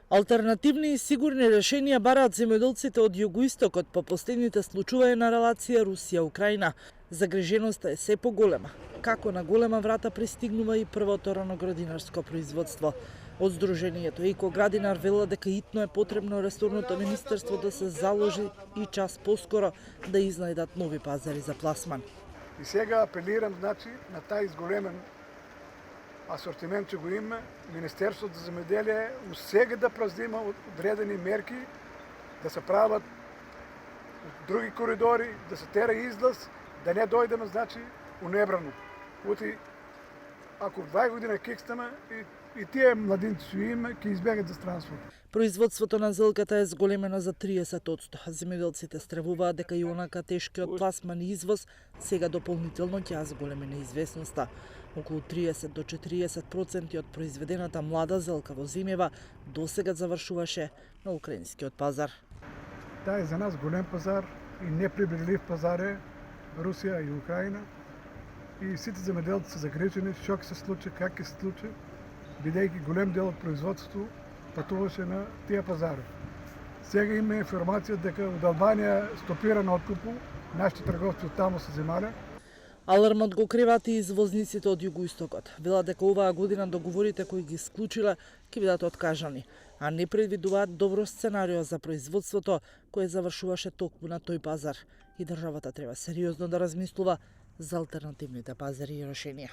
Алтернативни и сигурни решенија бараат земјоделците од југоистокот по последните случувања на релација Русија-Украина. Загриженоста е се поголема. Како на голема врата пристигнува и првото раноградинарско производство. Од Сдруженијето Екоградинар велат дека итно е потребно ресорното министерство да се заложи и час поскоро да изнајдат нови пазари за пласман. И сега апелирам, на тај изголемен асортимент че го има, Министерството за земеделие сега да презема одредени мерки, да се прават други коридори, да се тера излаз, да не дојдеме, у небрано. Ако 2 години кикстаме и тие младинци што има, ќе избегат за странство. Производството на зелката е зголемено за 30%. Земјоделците стравуваат дека и онака тешкиот пласман и извоз сега дополнително ќе зголеми неизвестноста. Околу 30 до 40% од произведената млада зелка во зимева досега завршуваше на украинскиот пазар. Таа е за нас голем пазар и неприближлив пазар е Русија и Украина. И сите земјоделци се загрижени што ќе се случи, как ќе се случи, бидејќи голем дел од производството патуваше на тие пазари. Сега има информација дека од Албанија стопира на откупу, нашите трговци од таму се земале. Алармот го криват и извозниците од југоистокот. Велат дека оваа година договорите кои ги склучиле ќе бидат откажани, а не предвидуваат добро сценарио за производството кое завршуваше токму на тој пазар. И државата треба сериозно да размислува за алтернативните пазари и решенија.